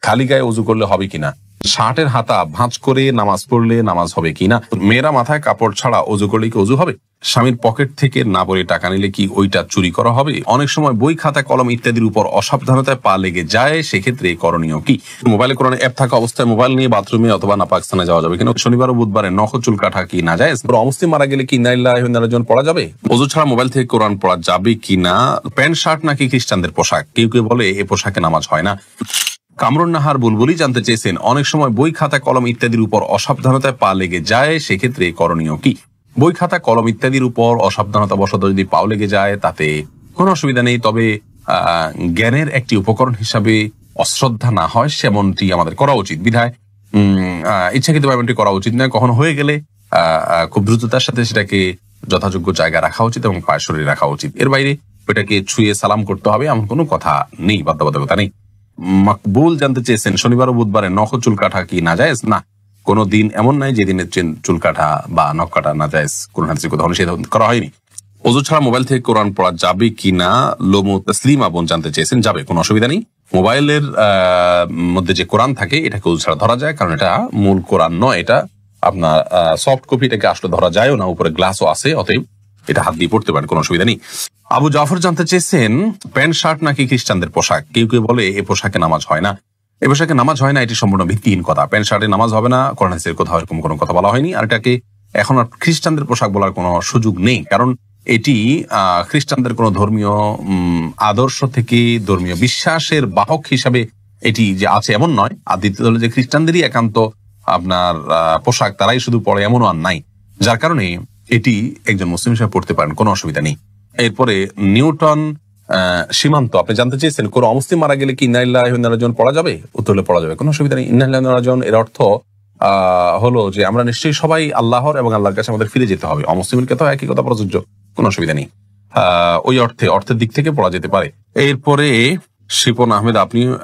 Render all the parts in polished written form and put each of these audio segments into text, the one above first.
খালি গায়ে ওযু করলে হবে কিনা, শার্টের হাতা ভাঁজ করে নামাজ পড়লে নামাজ হবে কিনা, মেয়েরা মাথায় কাপড় ছাড়া ওযু করলে কি ওযু হবে, স্বামীর পকেট থেকে না বলে টাকা নিলে কি ওইটা চুরি করা হবে, অনেক সময় বই খাতা কলম ইত্যাদির উপর অসাবধানতায় পা লেগে যায়, সেক্ষেত্রে করণীয় কি, মোবাইলে কোরআন অ্যাপ থাকা অবস্থায় মোবাইল নিয়ে বাথরুমে অথবা নাপাক স্থানে যাওয়া যাবে কিনা, শনিবার ও বুধবারে নখ চুল কাটা কি না যায়, অমুসলিম মারা গেলে কি ইন্না লিল্লাহি ওয়া ইন্না ইলাইহি রাজিউন পড়া যাবে, ওযু ছাড়া মোবাইল থেকে কোরআন পড়া যাবে কিনা, প্যান্ট শার্ট নাকি খ্রিস্টানদের পোশাক, কেউ কেউ বলে এ পোশাকে নামাজ হয় না। কামরুন নাহার বুলবুলি জানতে চেয়েছেন, অনেক সময় বই খাতা কলম ইত্যাদির উপর অসাবধানতায় পা লেগে যায়, সেক্ষেত্রে করণীয় কি, বই খাতা কলম ইত্যাদির উপর অসাবধানতা বশত যদি পাও লেগে যায় তাতে কোনো অসুবিধা নেই, তবে জ্ঞানের একটি উপকরণ হিসাবে অশ্রদ্ধা না হয় সেমনটি আমাদের করা উচিত, বিধায় ইচ্ছাকৃতভাবে এমনটি করা উচিত নয়। কখনো হয়ে গেলে খুব দ্রুততার সাথে সেটাকে যথাযোগ্য জায়গায় রাখা উচিত এবং পায়ের শরীরে রাখা উচিত, এর বাইরে ওটাকে ছুঁয়ে সালাম করতে হবে এমন কোনো কথা নেই, বাধ্যবাধকতা নেই। মাকবুল জানতে চেয়েছেন, শনিবার ও বুধবারে নখ চুল কাটা কি না যায়, না কোনো দিন এমন নাই যেদিনে চুল কাটা বা নখ কাটা না যায়, কোন হাদিসে কোথাও নিষেধ করা হয়নি। ওযু ছাড়া মোবাইল থেকে কোরআন পড়া যাবে কিনা, লোমু তসলিমা বোন জানতে চেয়েছেন, যাবে, কোনো অসুবিধা নেই। মোবাইলের মধ্যে যে কোরআন থাকে এটাকে ওযু ছাড়া ধরা যায়, কারণ এটা মূল কোরআন নয়, এটা আপনার সফট কপি, এটাকে আসলে ধরা যায়ও না, উপরে গ্লাসও আছে, অতএব এটা হাত দিয়ে পড়তে পারেন, কোনো অসুবিধা নেই। আবু জাফর জানতে চেয়েছেন, প্যান্ট শার্ট নাকি খ্রিস্টানদের পোশাক, কেউ কেউ বলে এ পোশাকে নামাজ হয় না, এ পোশাকে নামাজ হয় না, এটি সম্পূর্ণ ভিত্তিহীন কথা, প্যান্ট শার্টে নামাজ হবে না, কোরআন হাদিসের কোথাও এরকম কোনো কথা বলা হয়নি, আর এটাকে এখন আর খ্রিস্টানদের পোশাক বলার কোনো সুযোগ নেই, কারণ এটি খ্রিস্টানদের কোনো ধর্মীয় আদর্শ থেকে ধর্মীয় বিশ্বাসের বাহক হিসাবে এটি যে আছে এমন নয়, আর দ্বিতীয় হলো যে খ্রিস্টানদেরই একান্ত আপনার পোশাক, তারাই শুধু পড়ে এমনও আর নাই, যার কারণে এটি একজন মুসলিম হিসেবে পড়তে পারেন, কোনো অসুবিধা নেই। এরপরে নিউটন সীমান্ত আপনি জানতে চেয়েছেন, কোন অমুসলিম মারা গেলে কি ইন্না লিল্লাহি ওয়া ইন্না ইলাইহি রাজিউন পড়া যাবে, উত্তরে পড়া যাবে, কোনো অসুবিধা নেই। ইন্না লিল্লাহি ওয়া ইন্না ইলাইহি রাজিউন এর অর্থ হলো যে আমরা নিশ্চয়ই সবাই আল্লাহর এবং আল্লাহর কাছে আমাদের ফিরে যেতে হবে, অমুসলিমের ক্ষেত্রেও একই কথা প্রযোজ্য, কোনো অসুবিধা নেই, ওই অর্থের দিক থেকে পড়া যেতে পারে। এরপরে শিপন আহমেদ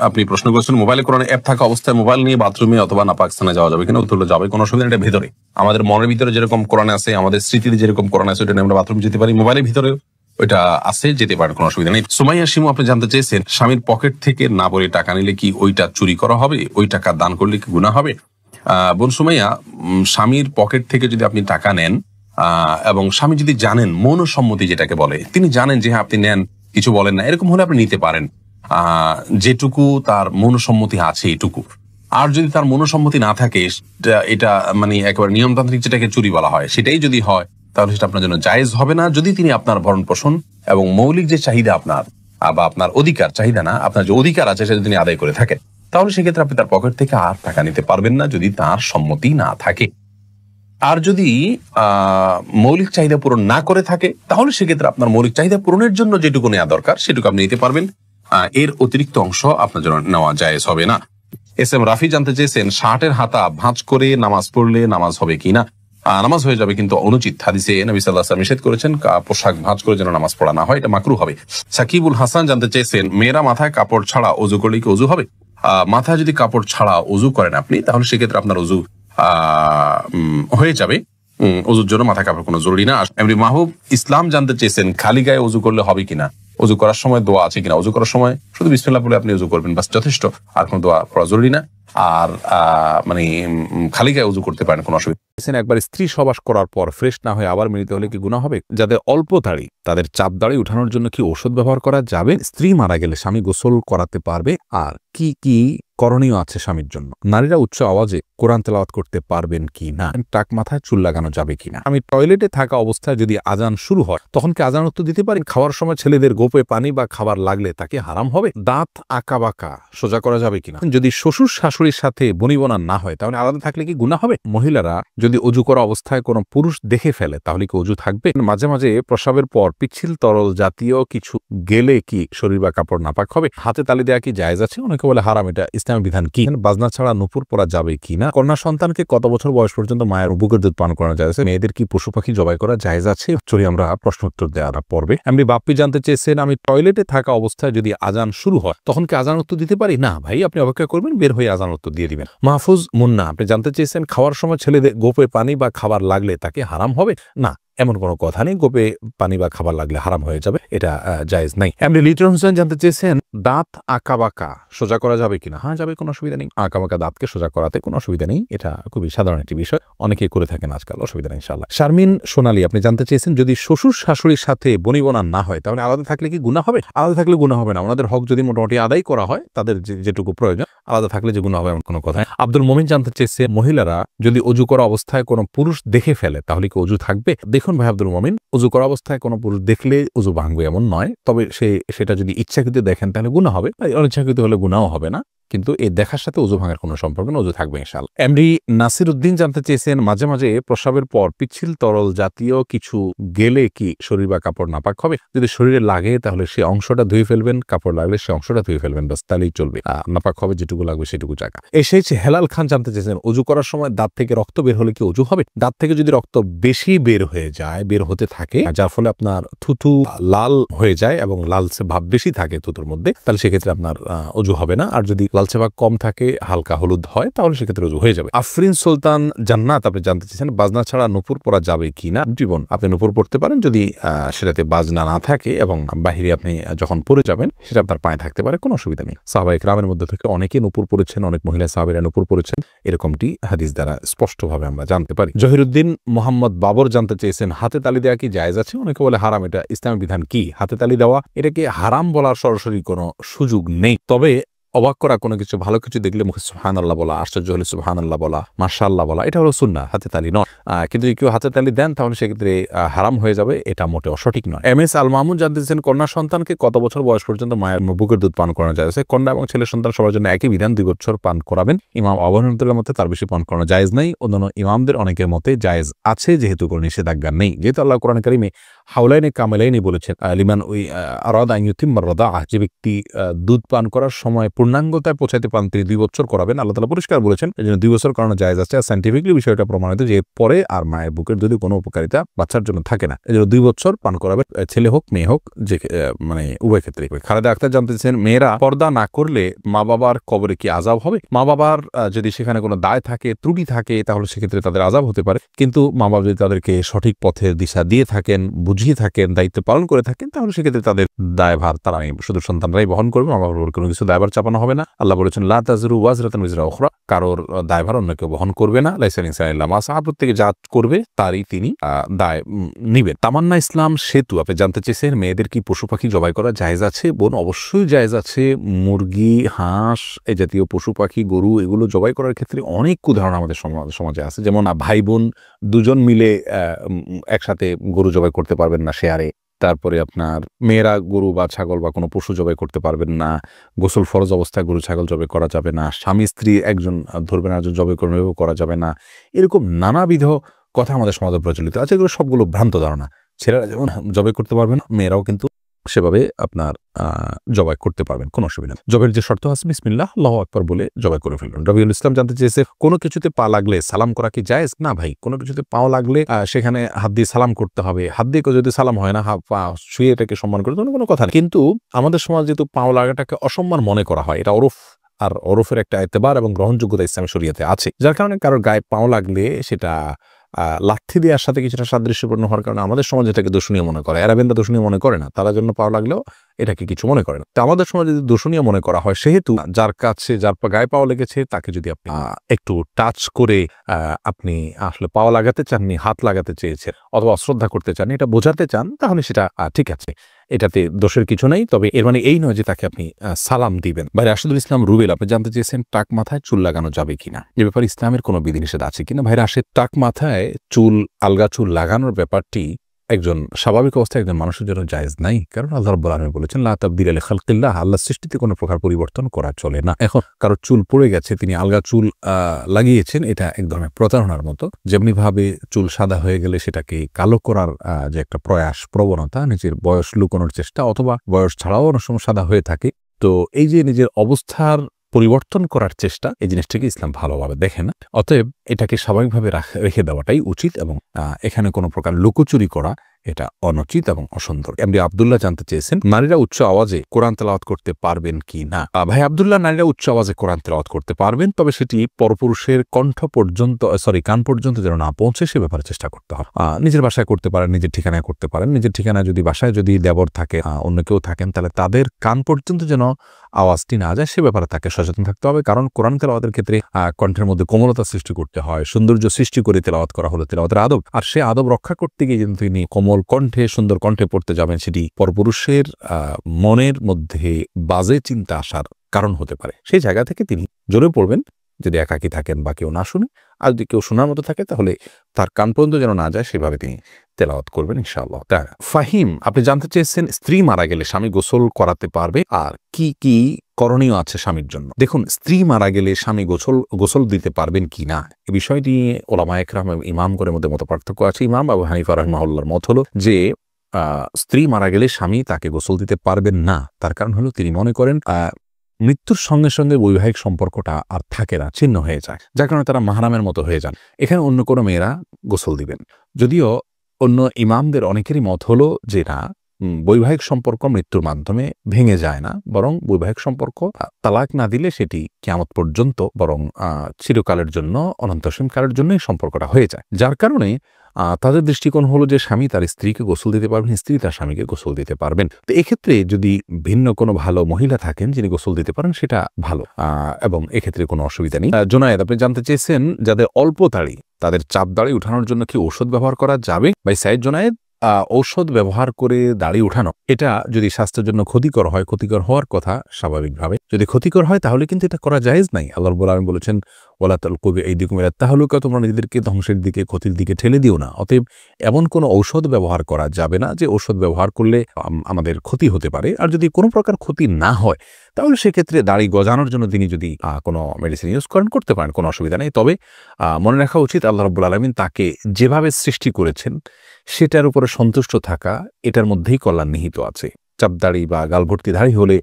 আপনি প্রশ্ন করেছেন, মোবাইলে কোরআন অ্যাপ থাকা অবস্থায় মোবাইল নিয়ে বাথরুমে অথবা নাপাক স্থানে যাওয়া যাবে কিনা, উত্তরে যাবে, কোনো অসুবিধা নেই। এটা ভেতরে আমাদের মনের ভিতরে যেরকম কোরআন আছে, আমাদের স্মৃতিতে যেরকম কোরআন আছে, ওটা আমরা বাথরুম যেতে পারি, মোবাইলের ভিতরে ওইটা আছে, যেতে পারেন, কোনো অসুবিধা নেই। সুমাইয়া শিমু আপনি জানতে চেয়েছেন, স্বামীর পকেট থেকে না বলে টাকা নিলে কি ওইটা চুরি করা হবে, ওই টাকা দান করলে কি গুনাহ হবে। বোন সুমাইয়া, স্বামীর পকেট থেকে যদি আপনি টাকা নেন এবং স্বামী যদি জানেন, মৌনসম্মতি যেটাকে বলে, তিনি জানেন যে হ্যাঁ আপনি নেন, কিছু বলেন না, এরকম হলে আপনি নিতে পারেন, যেটুকু তার মৌনসম্মতি আছে এটুকু। আর যদি তার মৌনসম্মতি না থাকে, এটা মানে একেবারে নিয়মতান্ত্রিক যেটাকে চুরি বলা হয়, সেটাই যদি হয় তাহলে সেটা আপনার জন্য জায়েজ হবে না, যদি তিনি আপনার ভরণ পোষণ এবং মৌলিক যে চাহিদা আপনার বা আপনার অধিকার, চাহিদা না, আপনার যে অধিকার আছে সেটা তিনি আদায় করে থাকেন, তাহলে সেক্ষেত্রে আপনি তার পকেট থেকে আর টাকা নিতে পারবেন না, যদি তার সম্মতি না থাকে। আর যদি মৌলিক চাহিদা পূরণ না করে থাকে, তাহলে সেক্ষেত্রে আপনার মৌলিক চাহিদা পূরণের জন্য যেটুকু নেওয়া দরকার সেটুকু আপনি নিতে পারবেন, এর অতিরিক্ত অংশ আপনার জন্য নেওয়া জায়েজ হবে না। এস এম রাফি জানতে চেয়েছেন, শার্টের হাতা ভাঁজ করে নামাজ পড়লে নামাজ হবে কিনা, নামাজ হয়ে যাবে, কিন্তু অনুচিত, হাদিসে নবী সাল্লাল্লাহু আলাইহি ওয়াসাল্লাম নিষেধ করেছেন পোশাক ভাঁজ করে যেন নামাজ পড়া না হয়, এটা মাকরুহ হবে। সাকিবুল হাসান জানতে চেয়েছেন, মেয়েরা মাথায় কাপড় ছাড়া ওযু করলে কি ওযু হবে, মাথায় যদি কাপড় ছাড়া ওযু করেন আপনি, তাহলে সেক্ষেত্রে আপনার ওযু হয়ে যাবে, ওযুর জন্য মাথা কাপড় কোনো জরুরি না। এমনি মাহবুব ইসলাম জানতে চেয়েছেন, খালি গায়ে ওযু করলে হবে কিনা, ওযু করার সময় দোয়া আছে কিনা, ওযু করার সময় শুধু বিসমিল্লাহ বলে আপনি ওযু করবেন, বাস যথেষ্ট, আর কোনো দোয়া পড়া জরুরি না, আর মানে খালি গায়ে ওযু করতে পারেন, কোনো অসুবিধা। একবার স্ত্রী সবাস করার পর ফ্রেশ না হয়ে আবার মিলিত হলে কি গুনাহ হবে, যাদের অল্প দাড়ি তাদের চাপ দাড়ি উঠানোর জন্য কি ঔষধ ব্যবহার করা যাবে, স্ত্রী মারা গেলে স্বামী গোসল করাতে পারবে, আর কি কি করণীয় আছে স্বামীর জন্য, নারীরা উচ্চ আওয়াজে কোরআন তেলাওয়াত করতে পারবেন কি না, টাক মাথায় চুল লাগানো যাবে কিনা, আমি টয়লেটে থাকা অবস্থায় যদি আজান শুরু হয় তখন কি আজান উত্তর দিতে পারি, খাওয়ার সময় ছেলেদের গোপে পানি বা খাবার লাগলে তাকে হারাম হবে, দাঁত আঁকা বাঁকা সোজা করা যাবে কিনা, যদি শ্বশুর শাশুড়ির সাথে বনিবনা না হয় তাহলে আলাদা থাকলে কি গুনাহ হবে, মহিলারা যদি অজু করা অবস্থায় কোনো পুরুষ দেখে ফেলে তাহলে কি অজু থাকবে, মাঝে মাঝে প্রস্রাবের পর পিচ্ছিল তরল জাতীয় কিছু গেলে কি শরীর বা কাপড় নাপাক হবে, হাতে তালি দেওয়া কি জায়েজ আছে, অনেকে বলে হারাম, এটা ইসলামের বিধান কি, বাজনা ছাড়া নুপুর পরা যাবে কিনা, কন্যা সন্তানকে কত বছর বয়স পর্যন্ত মায়ের বুকের দুধ পান করানো জায়েজ আছে, মেয়েদের কি পশু পাখি জবাই করা জায়েজ আছে, চলি আমরা প্রশ্ন উত্তর দেওয়ার পর্বে। এমনি বাপ্পি জানতে চেয়েছেন, আমি টয়লেটে থাকা অবস্থায় যদি আজান শুরু হয় তখন কি আজান উত্তর দিতে পারি, না ভাই আপনি অপেক্ষা করবেন, বের হয়ে আজান উত্তর দিয়ে দিবেন। মাহফুজ মুন্না আপনি জানতে চেয়েছেন, খাওয়ার সময় ছেলেদের গোপে পানি বা খাবার লাগলে তাকে হারাম হবে, না এমন কোনো কথা নেই। গোপে পানি বা খাবার লাগলে হারাম হয়ে যাবে, এটা জায়েজ নাই। এমনি লিটন হোসেন জানতে চেয়েছেন দাঁত আঁকাবাঁকা সোজা করা যাবে কিনা। হ্যাঁ, যাবে, কোনো অসুবিধা নেই। আঁকাবাঁকা দাঁতকে সোজা করাতে কোনো অসুবিধা নেই, এটা খুবই সাধারণ একটি বিষয়, অনেকেই করে থাকেন আজকাল, অসুবিধা নেই ইনশাআল্লাহ। শারমিন সোনালী আপনি জানতে চেয়েছেন যদি শ্বশুর শাশুড়ির সাথে বনিবনা না হয় তাহলে আলাদা থাকলে কি গুনাহ হবে? আলাদা থাকলে গুনাহ হবে না, ওনাদের হক যদি মোটামুটি আদায় করা হয়, তাদের যেটুকু প্রয়োজন, আলাদা থাকলে যে গুনাহ হবে এমন কোনো কথা। আব্দুল মোমিন জানতে চেয়েছে মহিলারা যদি অজু করা অবস্থায় কোনো পুরুষ দেখে ফেলে তাহলে কি অজু থাকবে? দেখুন ভাই আব্দুল মোমিন, অজু করা অবস্থায় কোনো পুরুষ দেখলে অজু ভাঙবে এমন নয়, তবে সেটা যদি ইচ্ছাকৃত দেখেন তাহলে গুনাহ হবে, অনিচ্ছাকৃত হলে গুনাহও হবে না, কিন্তু এই দেখার সাথে অজু ভাঙার কোনো সম্পর্ক না, অজু থাকবে ইনশাআল্লাহ। এমডি নাসির উদ্দিন জানতে চেয়েছেন মাঝে মাঝে প্রস্রাবের পর পিচ্ছিল তরল জাতীয় কিছু গেলে কি শরীর বা কাপড় নাপাক হবে? যদি শরীরে লাগে তাহলে সে অংশটা ধুয়ে ফেলবেন, কাপড় লাগলে সে অংশটা ধুয়ে ফেলবেন, বাস, তাহলেই চলবে। নাপাক হবে যেটুকু লাগবে সেটুকু জায়গা। এসেছে হেলাল খান জানতে চেয়েছেন অজু করার সময় দাঁত থেকে রক্ত বের হলে কি অজু হবে? দাঁত থেকে যদি রক্ত বেশি বের হয়ে যায়, বের হতে থাকে, যার ফলে আপনার থুথু লাল হয়ে যায় এবং লালচে ভাব বেশি থাকে থুতুর মধ্যে, তাহলে সেক্ষেত্রে আপনার অজু হবে না। আর যদি লালচে ভাব কম থাকে, হালকা হলুদ হয়, তাহলে সেক্ষেত্রে অজু হয়ে যাবে। আফরিন সুলতান জান্নাত আপনি জানতে চেয়েছেন বাজনা ছাড়া নুপুর পরা যাবে কিনা। জীবন আপনি নুপুর পড়তে পারেন যদি সেটাতে বাজনা না থাকে এবং বাহিরে আপনি যখন পরে যাবেন সেটা আপনার পায়ে থাকতে পারে, কোনো অসুবিধা নেই। সাহাবায়ে কেরামের মধ্যে থেকে অনেকে নুপুর পরেছেন, অনেক মহিলা সাহাবীরা নুপুর পরেছেন, এরকমটি হাদিস দ্বারা স্পষ্টভাবে আমরা জানতে পারি। জহিরুদ্দিন মোহাম্মদ বাবর জানতে চেয়েছেন হাতে তালি দেওয়া কি জায়েজ আছে? অনেকে বলে হারাম, এটা ইসলামের বিধান কি? হাতে তালি দেওয়া এটাকে হারাম বলার সরাসরি কোনো সুযোগ নেই, তবে অবাক করা কোনো কিছু, ভালো কিছু দেখলে মুখে সুবহানাল্লাহ বলা, আশ্চর্য হলে সুবহানাল্লাহ বলা, মাশাআল্লাহ বলা, এটা হলো সুন্নাহ, হাতে তালি নয়। কিন্তু কেউ হাতে তালি দেন তাহলে সেক্ষেত্রে হারাম হয়ে যাবে, এটা মোটেও সঠিক নয়। এম এস আল মামুন জানতে চেয়েছেন কন্যা সন্তানকে কত বছর বয়স পর্যন্ত মায়ের বুকের দুধ পান করানো যায়? কন্যা এবং ছেলে সন্তান সবার জন্য একই বিধান, 2 বছর পান করাবেন। ইমাম আবু হানিফার মতে তার বেশি পান করানো জায়েজ নাই, অন্যান্য ইমামদের অনেকের মতে জায়েজ আছে, যেহেতু কোনো নিষেধাজ্ঞা নেই। যেহেতু আল্লাহ কোরআন কারিমে হাওলাইনে কামেলাইনে বলেছেন, লিমান ওই আরাদা আন ইউতিম্মার রাদাআহ, যে ব্যক্তি দুধ পান করার সময় পূর্ণাঙ্গতায় পৌঁছাতে পান তিনি 2 বছর করাবেন। আল্লাহ তাআলা পরিষ্কার বলেছেন এজন্য 2 বছর করানো জায়েজ আছে। আর সায়েন্টিফিক্যালি বিষয়টা প্রমাণিত যে পরে আর মায়ের বুকের দুধে কোনো উপকারিতা বাচ্চার জন্য থাকে না, এজন্য 2 বছর পান করাবেন, ছেলে হোক মেয়ে হোক, যে মানে উভয় ক্ষেত্রে। খালেদা আক্তার জানতে চান মেয়েরা পর্দা না করলে মা বাবার কবরে কি আযাব হবে? মা বাবার যদি সেখানে কোনো দায় থাকে, ত্রুটি থাকে, তাহলে সেক্ষেত্রে তাদের আযাব হতে পারে, কিন্তু মা বাবা যদি তাদেরকে সঠিক পথের দিশা দিয়ে থাকেন, বুঝিয়ে থাকেন, দায়িত্ব পালন করে থাকেন, তাহলে সেক্ষেত্রে তাদের দায়ভার তারা শুধু সন্তানরাই বহন করবে, মা বাবার কোনো কিছু দায়ভার চাপানো হবে না। আল্লাহ বলেছেন লা তাজরু ওয়াজরাতুন উযরা উখরা, কারোর দায়ভার অন্য কেউ বহন করবে না। লাইসা লিনসানি ইল্লা মা সাআ, প্রত্যেকে যা করবে তারই তিনি দায় নিবেন। তামান্না ইসলাম সেতু আপনি জানতে চেয়েছেন মেয়েদের কি পশু পাখি জবাই করা জায়েজ আছে? বোন, অবশ্যই জায়েজ আছে। মুরগি, হাঁস, এই জাতীয় পশু পাখি, গরু, এগুলো জবাই করার ক্ষেত্রে অনেক উদাহরণ আমাদের সমাজে আছে। যেমন ভাই বোন দুজন মিলে একসাথে গরু জবাই করতে পারবেন না শেয়ারে। তারপরে আপনার মেয়েরা গরু বা ছাগল বা কোনো পশু জবাই করতে পারবেন না। গোসল ফরজ অবস্থায় গরু ছাগল জবাই করা যাবে না। স্বামী স্ত্রী একজন ধরবেন আর একজন জবাই করবেন, এভাবে করা যাবে না। এরকম নানাবিধ কথা আমাদের সমাজে প্রচলিত আছে, এগুলো সবগুলো ভ্রান্ত ধারণা। ছেলেরা যেমন জবাই করতে পারবেন, মেয়েরাও কিন্তু সেভাবে আপনার জবাই করতে পারবেন, কোনো অসুবিধা নেই। জবের যে শর্ত আছে বিসমিল্লাহ আল্লাহু আকবার বলে জবাই করে ফেলবেন। রবিউল ইসলাম জানতে চেয়েছে কোনো কিছুতে পা লাগলে সালাম করা কি জায়েজ? না ভাই, কোনো কিছুতে পাও লাগলে সেখানে হাত দিয়ে সালাম করতে হবে। হাত দিয়ে যদি সালাম হয় না, পা শুয়ে এটাকে সম্মান করতে কোনো কথা নেই। কিন্তু আমাদের সমাজ যেহেতু পাও লাগাটাকে অসম্মান মনে করা হয়, এটা ওরফ, আর ওরফের একটা এতেবার এবং গ্রহণযোগ্যতা ইসলামী শরীয়তে আছে, যার কারণে কারোর গায়ে পাও লাগলে সেটা লাথি দেওয়ার সাথে কিছুটা সাদৃশ্যপূর্ণ হওয়ার কারণে আমাদের সমাজ এটাকে দোষণীয় মনে করে। আরবেনরা দোষণীয় মনে করে না, তারা জন্য পাওয়া লাগলেও এটাকে কিছু মনে করে না। তো আমাদের সমাজে যদি দোষণীয় মনে করা হয়, সেহেতু যার কাছে যার গায়ে পাওয়া লেগেছে তাকে যদি আপনি একটু টাচ করে আপনি আসলে পাওয়া লাগাতে চাননি, হাত লাগাতে চেয়েছেন অথবা অশ্রদ্ধা করতে চান, এটা বোঝাতে চান, তাহলে সেটা ঠিক আছে, এটাতে দোষের কিছু নেই। তবে এর মানে এই নয় যে তাকে আপনি সালাম দিবেন। ভাই রাশেদুল ইসলাম রুবেল আপনি জানতে চেয়েছেন টাক মাথায় চুল লাগানো যাবে কিনা, এ ব্যাপারে ইসলামের কোনো বিধিনিষেধ আছে কিনা। ভাই রাশেদ, টাক মাথায় চুল, আলগা চুল লাগানোর ব্যাপারটি একজন স্বাভাবিক অবস্থায় একজন মানুষের জন্য জায়েজ নাই, কারণ আল্লাহ রাব্বুল আলামিন বলেছেন লা তাবদীলা লিখালকিল্লাহ, আল্লাহর সৃষ্টিতে কোনো প্রকার পরিবর্তন করা চলে না। এখন কারো চুল পড়ে গেছে, তিনি আলগা চুল লাগিয়েছেন, এটা এক ধরনের প্রতারণার মতো। যেমনি ভাবে চুল সাদা হয়ে গেলে সেটাকে কালো করার যে একটা প্রয়াস, প্রবণতা, নিজের বয়স লুকানোর চেষ্টা, অথবা বয়স ছাড়াও অনেক সময় সাদা হয়ে থাকে, তো এই যে নিজের অবস্থার পরিবর্তন করার চেষ্টা, এই জিনিসটাকে ইসলাম ভালোভাবে দেখে না। অতএব এটাকে স্বাভাবিকভাবে রেখে দেওয়াটাই উচিত, এবং এখানে কোনো প্রকার লুকোচুরি করা এটা অনুচিত এবং অসুন্দর। এমডি আব্দুল্লাহ জানতে চেয়েছেন, নারীরা উচ্চ আওয়াজে কোরআন তেলাওয়াত করতে পারবেন কি না। ভাই আব্দুল্লাহ, নারীরা উচ্চ আওয়াজে কোরআন তেলাওয়াত করতে পারবেন, তবে সেটি পরপুরুষের কান পর্যন্ত যেন না পৌঁছে সে ব্যাপারে চেষ্টা করতে হবে। নিজের বাসায় করতে পারেন, নিজের ঠিকানায় করতে পারেন। নিজের ঠিকানায় যদি বাসায় যদি দেবর থাকে, অন্য কেউ থাকেন, তাহলে তাদের কান পর্যন্ত যেন আওয়াজটি না যায় সে ব্যাপারে তাকে সচেতন থাকতে হবে। কারণ কোরআন তেলাওয়াতের ক্ষেত্রে কণ্ঠের মধ্যে কোমলতা সৃষ্টি করতে হয়, সৌন্দর্য সৃষ্টি করে তেলাওয়াত করা হলো তেলাওয়াতের আদব। আর সে আদব রক্ষা করতে গিয়ে কিন্তু তিনি কোমল কণ্ঠে সুন্দর কণ্ঠে পড়তে যাবেন, সেটি পরপুরুষের মনের মধ্যে বাজে চিন্তা আসার কারণ হতে পারে। সেই জায়গা থেকে তিনি জোরে পড়বেন যদি একাকী থাকেন বা কেউ না শুনে। আর যদি কেউ শোনার মতো থাকে তাহলে তার কান পর্যন্ত যেন না যায় সেভাবে তিনি তেলাওয়াত করবেন ইনশাআল্লাহ। ফাহিম, আপনি জানতে চেয়েছেন স্ত্রী মারা গেলে স্বামী গোসল করাতে পারবে আর কি কি করণীয় আছে স্বামীর জন্য। দেখুন, স্ত্রী মারা গেলে স্বামী গোসল দিতে পারবেন কি না এ বিষয়টি ওলামায়ে কেরাম এবং ইমামগণের মধ্যে মত পার্থক্য আছে। ইমাম আবু হানিফা রাহিমাহুল্লাহর মত হলো যে স্ত্রী মারা গেলে স্বামী তাকে গোসল দিতে পারবেন না। তার কারণ হলো তিনি মনে করেন মৃত্যুর সঙ্গে সঙ্গে বৈবাহিক সম্পর্কটা আর থাকে না, ছিন্ন হয়ে যায়, যার কারণে তারা মাহরামের মতো হয়ে যান। এখানে অন্য কোনো মেয়েরা গোসল দিবেন। যদিও অন্য ইমামদের অনেকেরই মত হলো যে না, বৈবাহিক সম্পর্ক মৃত্যুর মাধ্যমে ভেঙে যায় না, বরং বৈবাহিক সম্পর্ক তালাক না দিলে সেটি কিয়ামত পর্যন্ত বরং চিরকালের জন্য, অনন্তসীমকালের জন্য এই সম্পর্কটা হয়ে যায়। যার কারণে তাদের দৃষ্টিকোণ হলো যে স্বামী তার স্ত্রীকে গোসল দিতে পারবেন, স্ত্রী তার স্বামীকে গোসল দিতে পারবেন। তো এক্ষেত্রে যদি ভিন্ন কোনো ভালো মহিলা থাকেন যিনি গোসল দিতে পারেন সেটা ভালো, এবং এক্ষেত্রে কোনো অসুবিধা নেই। জোনায়েদ, আপনি জানতে চেয়েছেন যাদের অল্প দাড়ি তাদের চাপ দাড়ি উঠানোর জন্য কি ঔষধ ব্যবহার করা যাবে। ভাই সাইদ জোনায়েদ, ঔষধ ব্যবহার করে দাড়ি উঠানো এটা যদি স্বাস্থ্যের জন্য ক্ষতিকর হয়, ক্ষতিকর হওয়ার কথা স্বাভাবিকভাবে, যদি ক্ষতিকর হয় তাহলে কিন্তু এটা করা জায়েজ নাই। আল্লাহ রাব্বুল আলামিন বলেছেন, ওয়ালা তালকু বিআইদিকুম ইলা তাহলুকা, তোমরা নিজেদেরকে ধ্বংসের দিকে, ক্ষতির দিকে ঠেলে দিও না। অতএব এমন কোনো ঔষধ ব্যবহার করা যাবে না যে ঔষধ ব্যবহার করলে আমাদের ক্ষতি হতে পারে। আর যদি কোনো প্রকার ক্ষতি না হয় তাহলে সেক্ষেত্রে দাড়ি গজানোর জন্য তিনি যদি কোনো মেডিসিন ইউজ করেন, করতে পারেন, কোনো অসুবিধা নেই। তবে মনে রাখা উচিত আল্লাহ রাব্বুল আলামিন তাকে যেভাবে সৃষ্টি করেছেন সেটার উপরে সন্তুষ্ট থাকা, এটার মধ্যেই কল্যাণ নিহিত আছে। চাপদাড়ি বা গালভর্তি দাড়ি হলে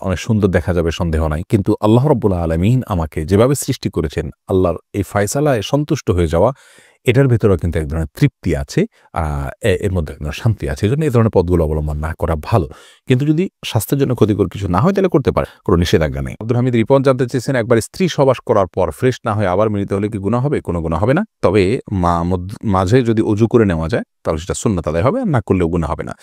অনেক সুন্দর দেখা যাবে, সন্দেহ নাই, কিন্তু আল্লাহ রাব্বুল আলামিন আমাকে যেভাবে সৃষ্টি করেছেন, আল্লাহর এই ফয়সালায় সন্তুষ্ট হয়ে যাওয়া, এটার ভেতরেও কিন্তু এক ধরনের তৃপ্তি আছে, এর মধ্যে এক ধরনের শান্তি আছে। এই জন্য এই ধরনের পথগুলো অবলম্বন না করা ভালো। কিন্তু যদি স্বাস্থ্যের জন্য ক্ষতিকর কিছু না হয় তাহলে করতে পারে, কোনো নিষেধাজ্ঞা নেই। আব্দুল হামিদ রিপন জানতে চেয়েছেন, একবার স্ত্রী সবাস করার পর ফ্রেশ না হয়ে আবার মিলিত হলে কি গুনাহ হবে? কোনো গুনাহ হবে না। তবে মাঝে যদি অজু করে নেওয়া যায় তাহলে সেটা সুন্নাত আদায় হবে, আর না করলেও গুনাহ হবে না।